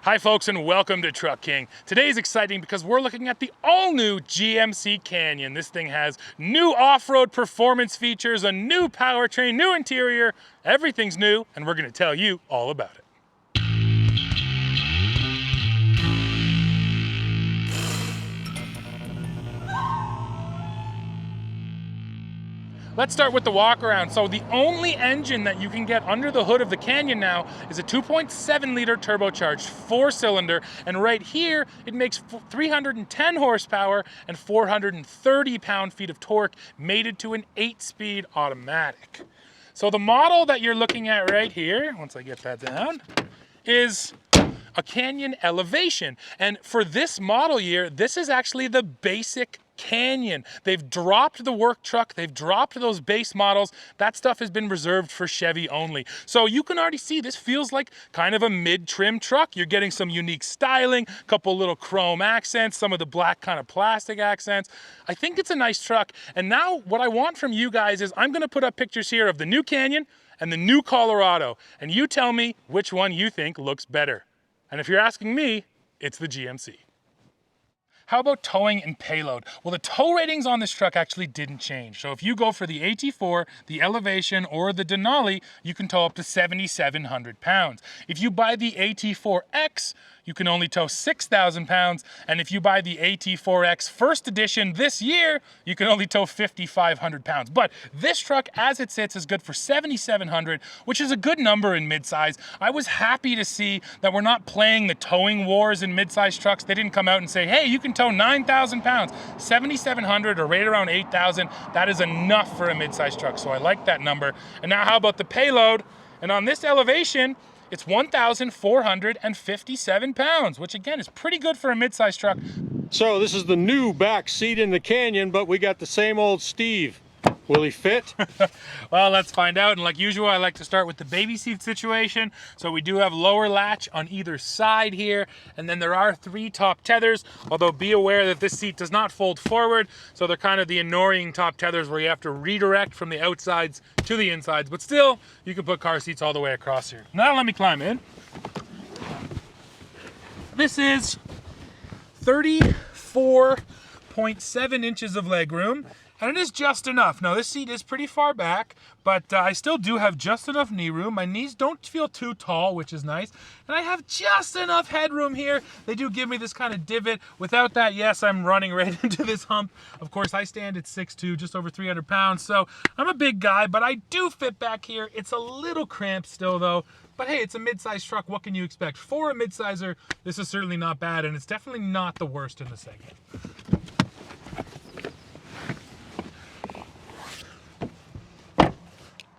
Hi folks, and welcome to Truck King. Today is exciting because we're looking at the all-new GMC Canyon. This thing has new off-road performance features, a new powertrain, new interior, everything's new, and we're gonna tell you all about it. Let's start with the Walkaround. So the only engine that you can get under the hood of the Canyon now is a 2.7 liter turbocharged 4-cylinder, and right here it makes 310 horsepower and 430 pound-feet of torque, mated to an 8-speed automatic. So the model that you're looking at right here, once I get that down, is a Canyon Elevation. And for this model year, this is actually the basic Canyon. They've dropped the work truck, they've dropped those base models. That stuff has been reserved for Chevy only. So you can already see this feels like kind of a mid-trim truck. You're getting some unique styling, a couple little chrome accents, some of the black kind of plastic accents. I think it's a nice truck. And now what I want from you guys is I'm gonna put up pictures here of the new Canyon and the new Colorado, and you tell me which one you think looks better. And if you're asking me, it's the GMC. How about towing and payload? Well, the tow ratings on this truck actually didn't change. So if you go for the AT4, the Elevation, or the Denali, you can tow up to 7,700 pounds. If you buy the AT4X, you can only tow 6,000 pounds. And if you buy the AT4X First Edition this year, you can only tow 5,500 pounds. But this truck, as it sits, is good for 7,700, which is a good number in midsize. I was happy to see that we're not playing the towing wars in midsize trucks. They didn't come out and say, hey, you can tow 9,000 pounds. 7,700 or right around 8,000, that is enough for a midsize truck. So I like that number. And now how about the payload? And on this Elevation, it's 1,457 pounds, which again is pretty good for a midsize truck. So this is the new back seat in the Canyon, but we got the same old Steve. Will he fit? Well, let's find out. And like usual, I like to start with the baby seat situation. So we do have lower latch on either side here, and then there are 3 top tethers, although be aware that this seat does not fold forward. So they're kind of the annoying top tethers where you have to redirect from the outsides to the insides, but still you can put car seats all the way across here. Now let me climb in. This is 34.7 inches of legroom. And it is just enough. Now this seat is pretty far back, but I still do have just enough knee room. My knees don't feel too tall, which is nice. And I have just enough headroom here. They do give me this kind of divot. Without that, yes, I'm running right into this hump. Of course, I stand at 6'2", just over 300 pounds. So I'm a big guy, but I do fit back here. It's a little cramped still though. But hey, it's a mid-size truck. What can you expect? For a mid-sizer, this is certainly not bad, and it's definitely not the worst in the segment.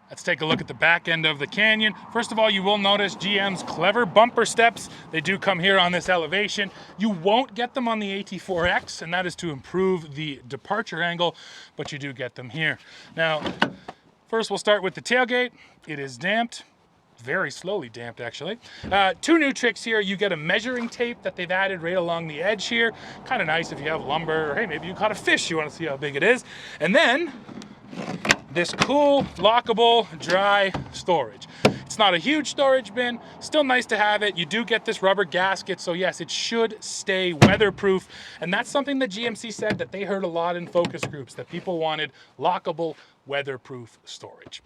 Let's take a look at the back end of the Canyon. First of all, you will notice GM's clever bumper steps. They do come here on this Elevation. You won't get them on the AT4X, and that is to improve the departure angle, but you do get them here. Now, first we'll start with the tailgate. It is damped. Very slowly damped, actually. 2 new tricks here. You get a measuring tape that they've added right along the edge here. Kind of nice if you have lumber, or hey, maybe you caught a fish, you want to see how big it is. And then this cool, lockable, dry storage. It's not a huge storage bin, still nice to have it. You do get this rubber gasket, so yes, it should stay weatherproof. And that's something that GMC said that they heard a lot in focus groups, that people wanted lockable, weatherproof storage.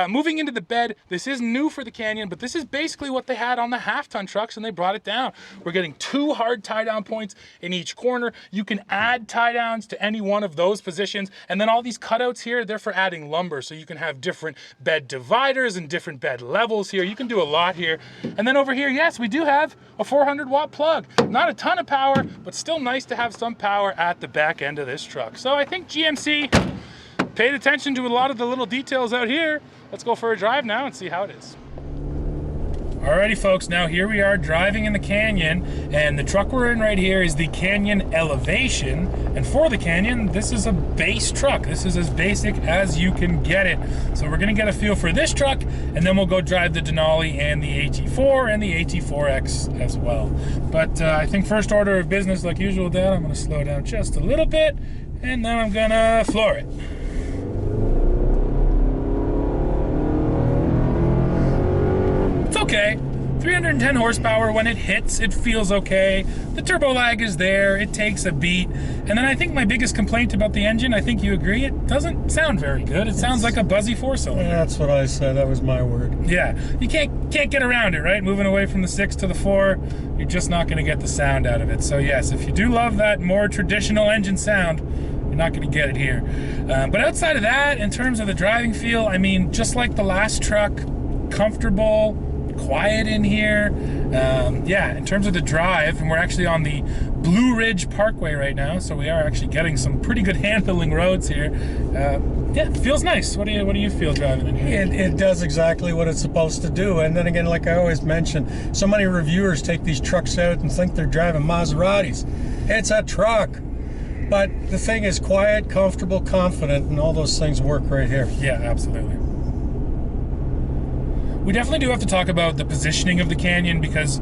Moving into the bed, this is new for the Canyon, but this is basically what they had on the half-ton trucks, and they brought it down. We're getting 2 hard tie-down points in each corner. You can add tie-downs to any one of those positions, and then all these cutouts here, they're for adding lumber, so you can have different bed dividers and different bed levels here. You can do a lot here. And then over here, yes, we do have a 400-watt plug. Not a ton of power, but still nice to have some power at the back end of this truck. So I think GMC paid attention to a lot of the little details out here. Let's go for a drive now and see how it is. Alrighty folks, now here we are driving in the Canyon, and the truck we're in right here is the Canyon Elevation. And for the Canyon, this is a base truck. This is as basic as you can get it. So we're gonna get a feel for this truck, and then we'll go drive the Denali and the AT4 and the AT4X as well. But I think first order of business, like usual, Dad, I'm gonna slow down just a little bit, and then I'm gonna floor it. It's okay. 310 horsepower. When it hits, it feels okay. The turbo lag is there. It takes a beat. And then I think my biggest complaint about the engine, I think you agree, it doesn't sound very good. It sounds like a buzzy four-cylinder. Yeah, that's what I said. That was my word. Yeah, you can't get around it, right? Moving away from the 6 to the 4, you're just not going to get the sound out of it. So yes, if you do love that more traditional engine sound, you're not going to get it here. But outside of that, in terms of the driving feel, I mean, just like the last truck, comfortable, quiet in here. Yeah, in terms of the drive, and we're actually on the Blue Ridge Parkway right now, so we are actually getting some pretty good handling roads here. Yeah, it feels nice. What do you feel driving in here? It does exactly what it's supposed to do. And then again, like I always mention, so many reviewers take these trucks out and think they're driving Maseratis. It's a truck. But the thing is quiet, comfortable, confident, and all those things work right here. Yeah, absolutely. We definitely do have to talk about the positioning of the Canyon, because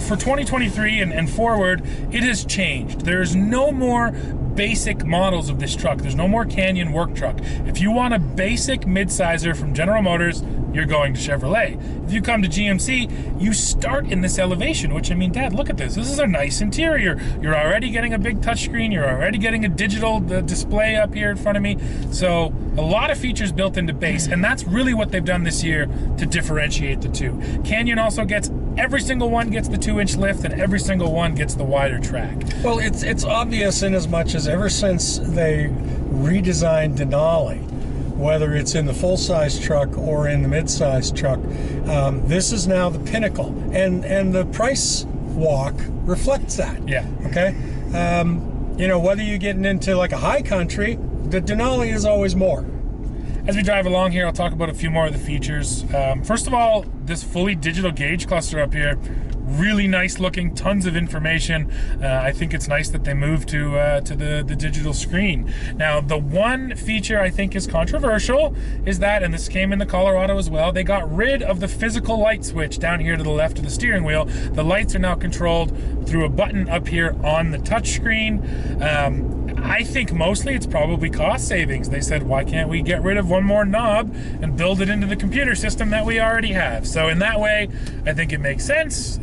for 2023 and forward, it has changed. There's no more basic models of this truck. There's no more Canyon work truck. If you want a basic midsizer from General Motors, you're going to Chevrolet. If you come to GMC, you start in this elevation, which, I mean, Dad, look at this. This is a nice interior. You're already getting a big touchscreen. You're already getting a digital display up here in front of me. So a lot of features built into base, and that's really what they've done this year to differentiate the two. Canyon also gets, every single one gets the 2-inch lift, and every single one gets the wider track. Well, it's obvious in as much as ever since they redesigned Denali, whether it's in the full-size truck or in the mid-size truck, this is now the pinnacle, and the price walk reflects that. Yeah. Okay. You know, whether you're getting into like a high country, the Denali is always more. As we drive along here, I'll talk about a few more of the features. First of all, this fully digital gauge cluster up here, really nice looking, tons of information. I think it's nice that they moved to the digital screen. Now, the one feature I think is controversial is that, and this came in the Colorado as well, they got rid of the physical light switch down here to the left of the steering wheel. The lights are now controlled through a button up here on the touchscreen. I think mostly it's probably cost savings. They said, why can't we get rid of one more knob and build it into the computer system that we already have? So in that way, I think it makes sense.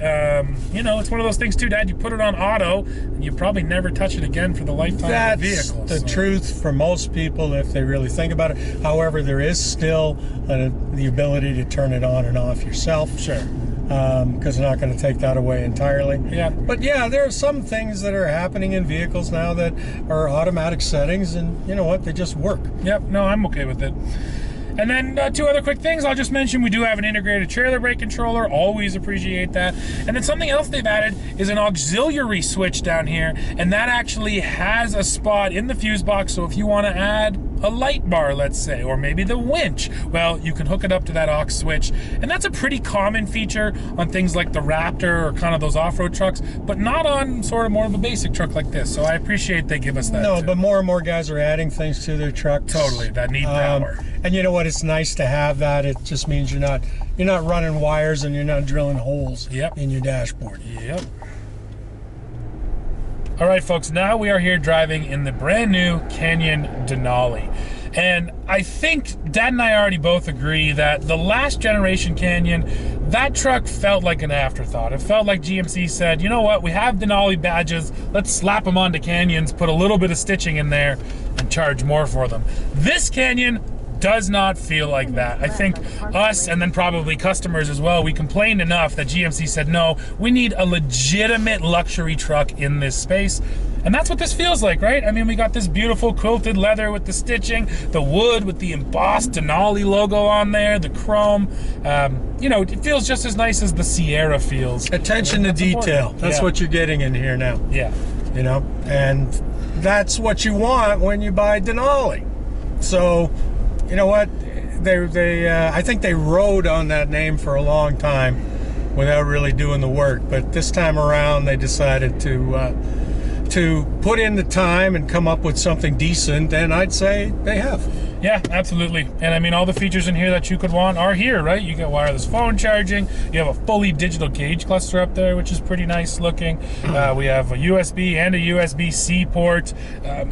You know, it's one of those things too, Dad, you put it on auto and you probably never touch it again for the lifetime of the vehicle. That's the truth for most people if they really think about it. However, there is still the ability to turn it on and off yourself. Sure. Because they're not going to take that away entirely. Yeah. But yeah, there are some things that are happening in vehicles now that are automatic settings, and you know what? They just work. Yep. No, I'm okay with it. And then two other quick things I'll just mention. We do have an integrated trailer brake controller. Always appreciate that. And then something else they've added is an auxiliary switch down here, and that actually has a spot in the fuse box. So if you want to add a light bar, let's say, or maybe the winch, well, you can hook it up to that aux switch. And that's a pretty common feature on things like the Raptor or kind of those off-road trucks, but not on sort of more of a basic truck like this. So I appreciate they give us that. No, too. but more and more guys are adding things to their trucks. Totally, that need power. And you know what? It's nice to have that. It just means you're not running wires and you're not drilling holes in your dashboard. Yep. All right, folks, now we are here driving in the brand new Canyon Denali. And I think Dad and I already both agree that the last generation Canyon, that truck felt like an afterthought. It felt like GMC said, you know what, we have Denali badges, let's slap them onto Canyons, put a little bit of stitching in there, and charge more for them. This Canyon does not feel like that. I think us, and then probably customers as well, we complained enough that GMC said, no, we need a legitimate luxury truck in this space. And that's what this feels like, right? I mean, we got this beautiful quilted leather with the stitching, the wood with the embossed Denali logo on there, the chrome. You know, it feels just as nice as the Sierra feels. Attention to detail. That's what you're getting in here now. Yeah. You know, and that's what you want when you buy Denali. So, you know what? I think they rode on that name for a long time without really doing the work. But this time around, they decided to put in the time and come up with something decent, and I'd say they have. Yeah, absolutely. And I mean, all the features in here that you could want are here, right? You get wireless phone charging. You have a fully digital gauge cluster up there, which is pretty nice looking. We have a USB and a USB-C port.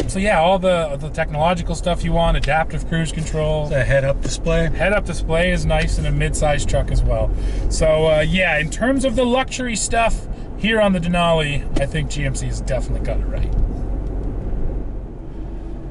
So yeah, all the technological stuff you want, adaptive cruise control. The head-up display. Head-up display is nice in a mid-size truck as well. So yeah, in terms of the luxury stuff here on the Denali, I think GMC has definitely got it right.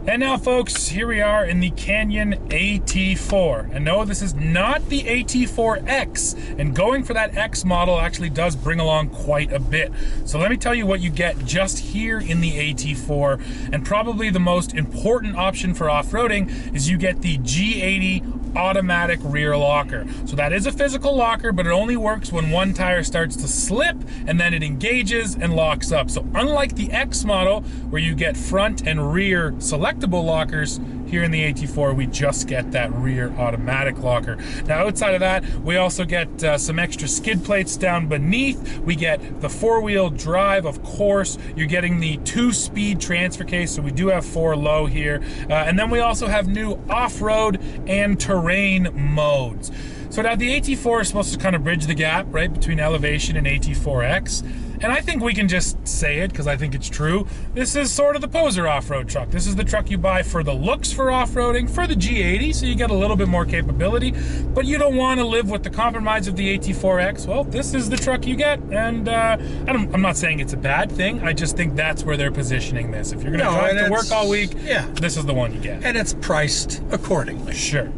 And now, folks, here we are in the Canyon AT4. And no, this is not the AT4X. And going for that X model actually does bring along quite a bit. So let me tell you what you get just here in the AT4. And probably the most important option for off-roading is you get the G80 automatic rear locker. So that is a physical locker, but it only works when one tire starts to slip and then it engages and locks up. So unlike the X model, where you get front and rear selectable lockers, here in the AT4 we just get that rear automatic locker. Now outside of that, we also get some extra skid plates down beneath. We get the four-wheel drive, of course. You're getting the 2-speed transfer case, so we do have 4 low here. And then we also have new off-road and terrain modes. So now the AT4 is supposed to kind of bridge the gap, right, between Elevation and AT4X. And I think we can just say it because I think it's true. This is sort of the poser off-road truck. This is the truck you buy for the looks for off-roading, for the G80, so you get a little bit more capability, but you don't want to live with the compromise of the AT4X. Well, this is the truck you get, and I'm not saying it's a bad thing. I just think that's where they're positioning this. If you're going to drive to work all week, yeah, this is the one you get. And it's priced accordingly. Sure.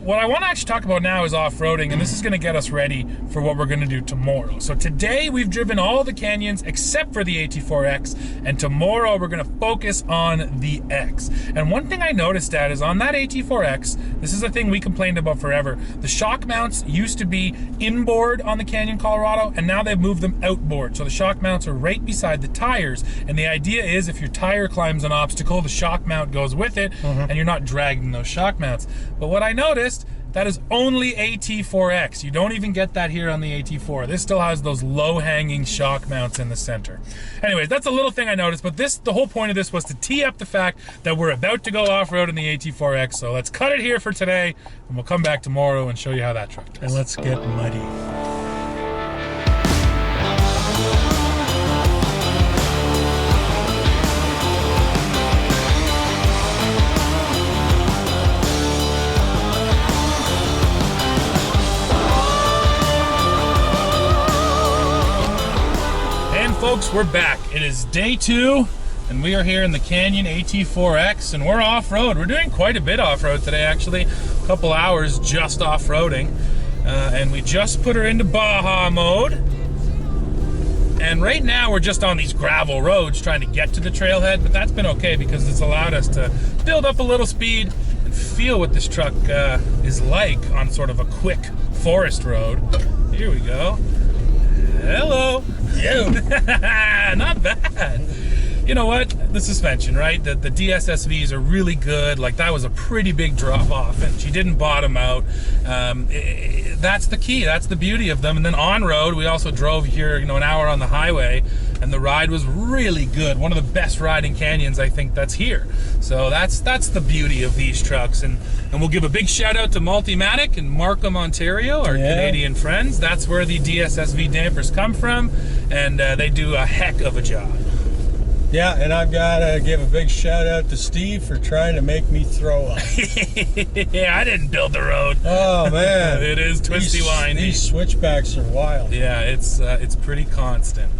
What I want to actually talk about now is off-roading, and this is going to get us ready for what we're going to do tomorrow. So today we've driven all the Canyons except for the AT4X, and tomorrow we're going to focus on the X. And one thing I noticed is on that AT4X, this is a thing we complained about forever. The shock mounts used to be inboard on the Canyon Colorado, and now they've moved them outboard. So the shock mounts are right beside the tires, and the idea is if your tire climbs an obstacle, the shock mount goes with it, and you're not dragging those shock mounts. But what I noticed, that is only AT4X. You don't even get that here on the AT4. This still has those low-hanging shock mounts in the center. Anyways, that's a little thing I noticed, but the whole point of this was to tee up the fact that we're about to go off-road in the AT4X. So let's cut it here for today, and we'll come back tomorrow and show you how that truck does. And let's get muddy. Folks, we're back. It is day 2, and we are here in the Canyon AT4X, and we're off-road. We're doing quite a bit off-road today, actually. A couple hours just off-roading, and we just put her into Baja mode. And right now we're just on these gravel roads trying to get to the trailhead, but that's been okay because it's allowed us to build up a little speed and feel what this truck is like on sort of a quick forest road. Here we go. Hello. Not bad. You know what? The suspension, right? The DSSVs are really good. Like, that was a pretty big drop off, and she didn't bottom out. That's the key. That's the beauty of them. And then on road, we also drove here, an hour on the highway, and the ride was really good. One of the best riding Canyons, I think, that's here. So that's the beauty of these trucks. And we'll give a big shout out to Multimatic in Markham, Ontario, our Canadian friends. That's where the DSSV dampers come from, and they do a heck of a job. Yeah, and I've got to give a big shout out to Steve for trying to make me throw up. Yeah, I didn't build the road. Oh man, it is twisty windy. These switchbacks are wild. Yeah, it's pretty constant.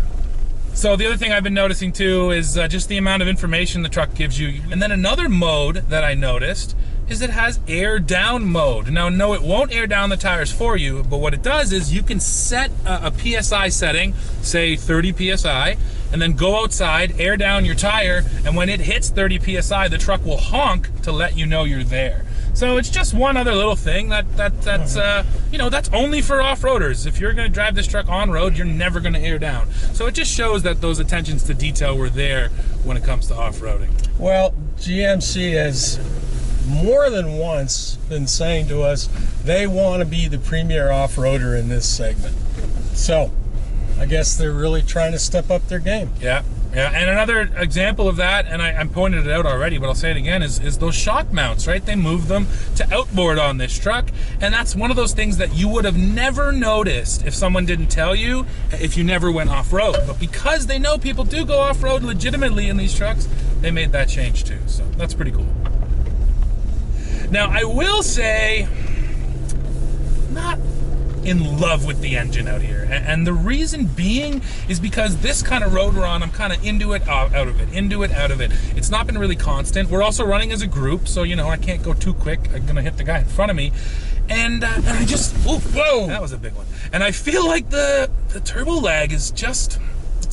So the other thing I've been noticing too is just the amount of information the truck gives you. And then another mode that I noticed is it has air down mode. Now, no, it won't air down the tires for you, but what it does is you can set a PSI setting, say 30 PSI, and then go outside, air down your tire, and when it hits 30 PSI, the truck will honk to let you know you're there. So it's just one other little thing that's only for off-roaders. If you're gonna drive this truck on road, you're never gonna air down. So it just shows that those attentions to detail were there when it comes to off-roading. Well, GMC has more than once been saying to us they want to be the premier off-roader in this segment. So I guess they're really trying to step up their game. Yeah, yeah. And another example of that, and I pointed it out already, but I'll say it again, is those shock mounts, right? They moved them to outboard on this truck, and that's one of those things that you would have never noticed if someone didn't tell you, if you never went off-road. But because they know people do go off-road legitimately in these trucks, they made that change too. So that's pretty cool. Now, I will say, not in love with the engine out here, and the reason being is because this kind of road we're on, I'm kind of into it, out of it, into it, out of it. It's not been really constant. We're also running as a group, so you know I can't go too quick. I'm gonna hit the guy in front of me, and I just, oh, whoa, that was a big one. And I feel like the turbo lag is just,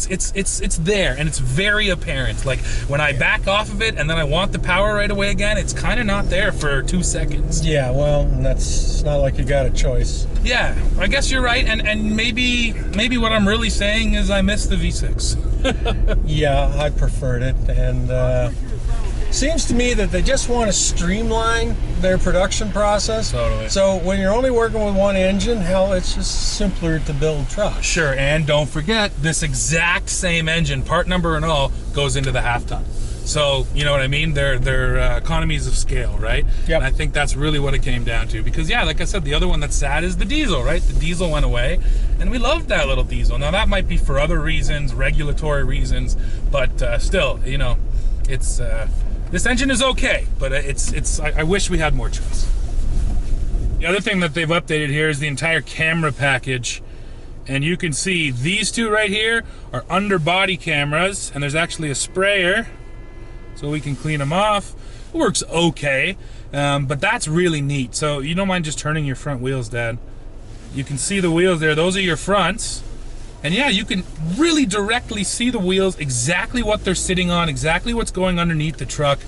it's there, and it's very apparent. Like when I back off of it and then I want the power right away again, it's kind of not there for 2 seconds. Yeah, well, it's not like you got a choice. Yeah, I guess you're right, and maybe what I'm really saying is I miss the V6. Yeah, I preferred it, and seems to me that they just want to streamline their production process. Totally. So when you're only working with one engine, hell, it's just simpler to build trucks. Sure, and don't forget, this exact same engine, part number and all, goes into the half-ton. So, you know what I mean? They're economies of scale, right? Yep. And I think that's really what it came down to. Because, yeah, like I said, the other one that's sad is the diesel, right? The diesel went away, and we loved that little diesel. Now, that might be for other reasons, regulatory reasons, but still, you know, it's... this engine is okay, but I wish we had more choice. The other thing that they've updated here is the entire camera package. And you can see these two right here are underbody cameras, and there's actually a sprayer, so we can clean them off. It works okay, but that's really neat. So you don't mind just turning your front wheels, Dad. You can see the wheels there. Those are your fronts. And yeah, you can really directly see the wheels, exactly what they're sitting on, exactly what's going underneath the truck.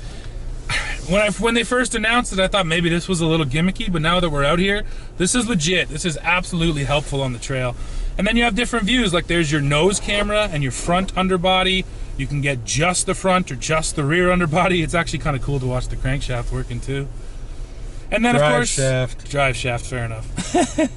When they first announced it, I thought maybe this was a little gimmicky, but now that we're out here, this is legit. This is absolutely helpful on the trail. And then you have different views, like there's your nose camera and your front underbody. You can get just the front or just the rear underbody. It's actually kind of cool to watch the crankshaft working too. And then, of course, drive shaft, fair enough.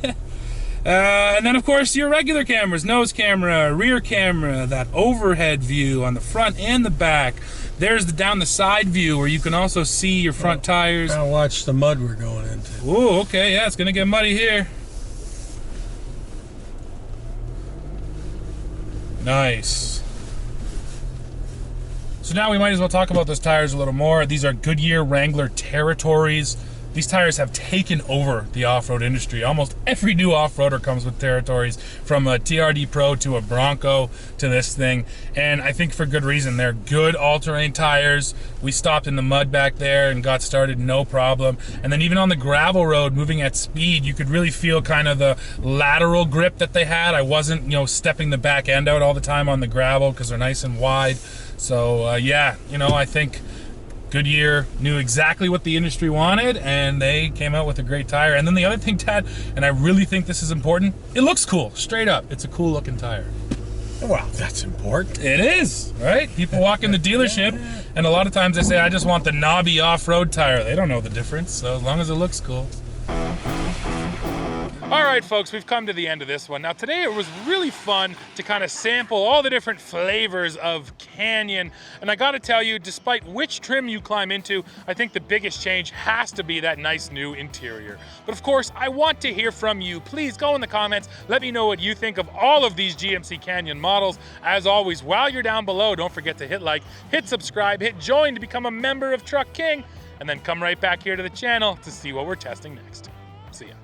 And then, of course, your regular cameras, nose camera, rear camera, that overhead view on the front and the back. There's the down the side view where you can also see your front tires. Now watch the mud we're going into. Ooh, okay, yeah, it's gonna get muddy here. Nice. So now we might as well talk about those tires a little more. These are Goodyear Wrangler Territories. These tires have taken over the off-road industry. Almost every new off-roader comes with Territories, from a TRD Pro to a Bronco to this thing. And I think for good reason. They're good all-terrain tires. We stopped in the mud back there and got started, no problem. And then even on the gravel road, moving at speed, you could really feel kind of the lateral grip that they had. I wasn't, you know, stepping the back end out all the time on the gravel because they're nice and wide. So yeah, you know, I think Goodyear knew exactly what the industry wanted, and they came out with a great tire. And then the other thing, Tad, and I really think this is important, it looks cool, straight up. It's a cool looking tire. Well, that's important. It is, right? People walk in the dealership, and a lot of times they say, I just want the knobby off-road tire. They don't know the difference, so as long as it looks cool. All right, folks, we've come to the end of this one. Now, today it was really fun to kind of sample all the different flavors of Canyon. And I gotta tell you, despite which trim you climb into, I think the biggest change has to be that nice new interior. But of course, I want to hear from you. Please go in the comments, let me know what you think of all of these GMC Canyon models. As always, while you're down below, don't forget to hit like, hit subscribe, hit join to become a member of Truck King, and then come right back here to the channel to see what we're testing next. See ya.